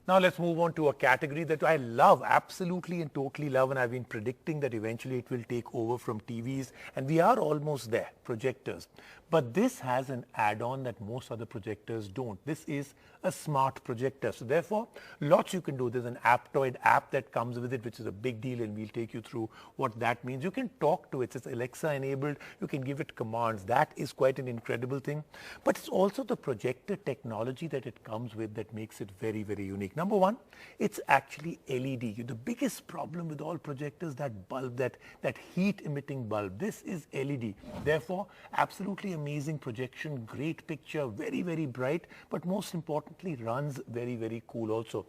Now let's move on to a category that I love, absolutely and totally love, and I've been predicting that eventually it will take over from TVs, and we are almost there, projectors. But this has an add-on that most other projectors don't. This is a smart projector. So therefore, lots you can do. There's an Aptoide app that comes with it, which is a big deal, and we'll take you through what that means. You can talk to it. It's Alexa enabled. You can give it commands. That is quite an incredible thing. But it's also the projector technology that it comes with that makes it very, very unique. Number one, it's actually LED. The biggest problem with all projectors, that bulb, that heat emitting bulb. This is LED. Therefore, absolutely amazing projection, great picture, very, very bright, but most importantly runs very, very cool also.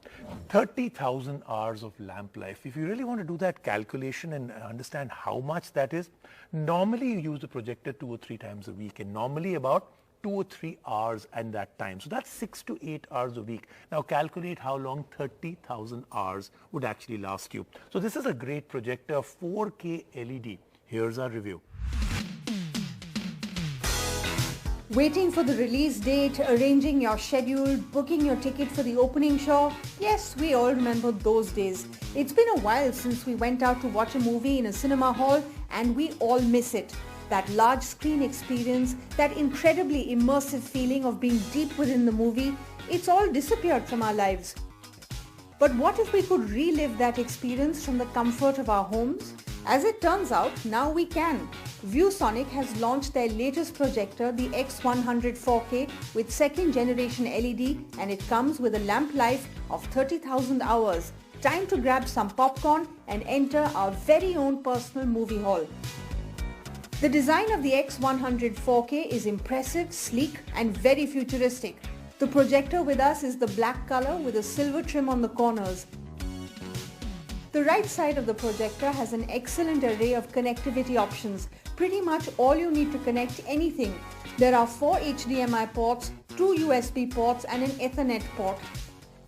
30,000 hours of lamp life. If you really want to do that calculation and understand how much that is, normally you use the projector 2 or 3 times a week, and normally about 2 or 3 hours at that time. So that's 6 to 8 hours a week. Now calculate how long 30,000 hours would actually last you. So this is a great projector, 4K LED. Here's our review. Waiting for the release date, arranging your schedule, booking your ticket for the opening show. Yes, we all remember those days. It's been a while since we went out to watch a movie in a cinema hall, and we all miss it. That large screen experience, that incredibly immersive feeling of being deep within the movie, it's all disappeared from our lives. But what if we could relive that experience from the comfort of our homes? As it turns out, now we can. ViewSonic has launched their latest projector, the X100 4K, with second generation LED, and it comes with a lamp life of 30,000 hours. Time to grab some popcorn and enter our very own personal movie hall. The design of the X100 4K is impressive, sleek, and very futuristic. The projector with us is the black color with a silver trim on the corners. The right side of the projector has an excellent array of connectivity options. Pretty much all you need to connect anything. There are 4 HDMI ports, 2 USB ports, and an Ethernet port.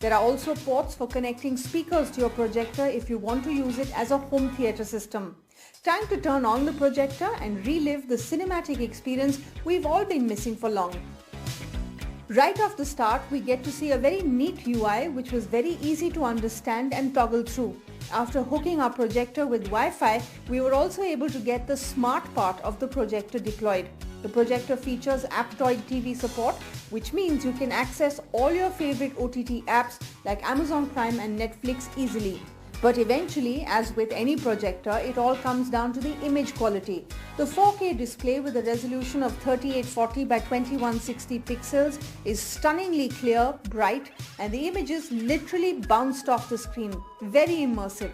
There are also ports for connecting speakers to your projector if you want to use it as a home theater system. Time to turn on the projector and relive the cinematic experience we've all been missing for long. Right off the start, we get to see a very neat UI which was very easy to understand and toggle through. After hooking our projector with Wi-Fi, we were also able to get the smart part of the projector deployed. The projector features Aptoide TV support, which means you can access all your favorite OTT apps like Amazon Prime and Netflix easily. But eventually, as with any projector, it all comes down to the image quality. The 4K display with a resolution of 3840 by 2160 pixels is stunningly clear, bright, and the images literally bounced off the screen. Very immersive.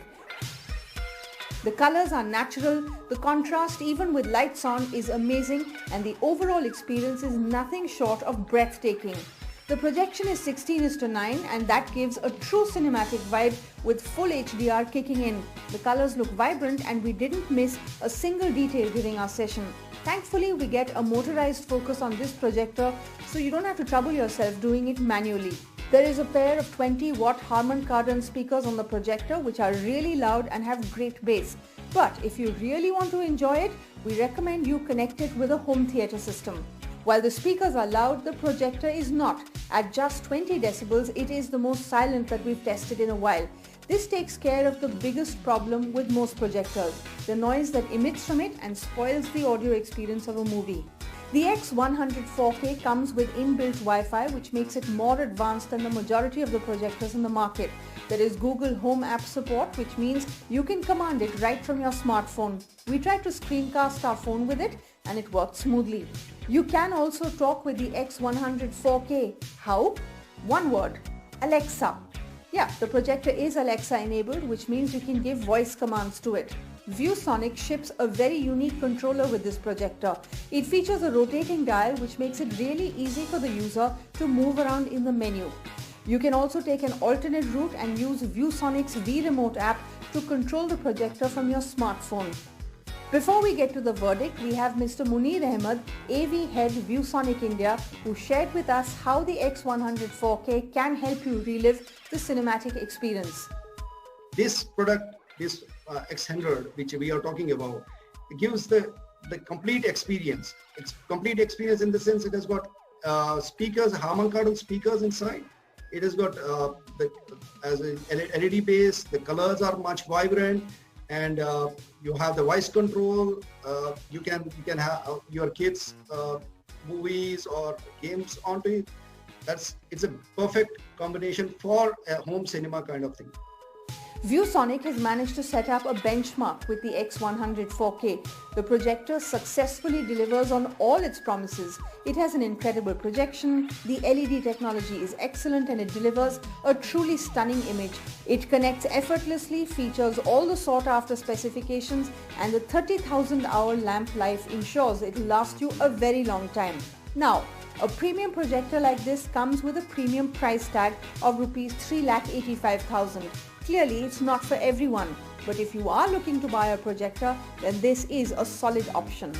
The colors are natural, the contrast even with lights on is amazing, and the overall experience is nothing short of breathtaking. The projection is 16:9, and that gives a true cinematic vibe with full HDR kicking in. The colors look vibrant, and we didn't miss a single detail during our session. Thankfully, we get a motorized focus on this projector, so you don't have to trouble yourself doing it manually. There is a pair of 20-watt Harman Kardon speakers on the projector, which are really loud and have great bass. But if you really want to enjoy it, we recommend you connect it with a home theater system. While the speakers are loud, the projector is not. At just 20 decibels, it is the most silent that we've tested in a while. This takes care of the biggest problem with most projectors, the noise that emits from it and spoils the audio experience of a movie. The X100 4K comes with inbuilt Wi-Fi, which makes it more advanced than the majority of the projectors in the market. There is Google Home app support, which means you can command it right from your smartphone. We tried to screencast our phone with it, and it worked smoothly. You can also talk with the X100 4K. How? One word: Alexa. Yeah, the projector is Alexa enabled, which means you can give voice commands to it. ViewSonic ships a very unique controller with this projector. It features a rotating dial, which makes it really easy for the user to move around in the menu. You can also take an alternate route and use ViewSonic's V-Remote app to control the projector from your smartphone. Before we get to the verdict, we have Mr. Munir Ahmed, AV Head ViewSonic India, who shared with us how the X100 4K can help you relive the cinematic experience. This product, this X100, which we are talking about, it gives the complete experience. It's complete experience in the sense it has got speakers, Harman Kardon speakers inside. It has got as a LED base, the colors are much vibrant, and you have the voice control. You can have your kids movies or games onto it. It's a perfect combination for a home cinema kind of thing. ViewSonic has managed to set up a benchmark with the X100 4K. The projector successfully delivers on all its promises. It has an incredible projection, the LED technology is excellent, and it delivers a truly stunning image. It connects effortlessly, features all the sought after specifications, and the 30,000 hour lamp life ensures it will last you a very long time. Now, a premium projector like this comes with a premium price tag of Rs 3,85,000. Clearly, it's not for everyone, but if you are looking to buy a projector, then this is a solid option.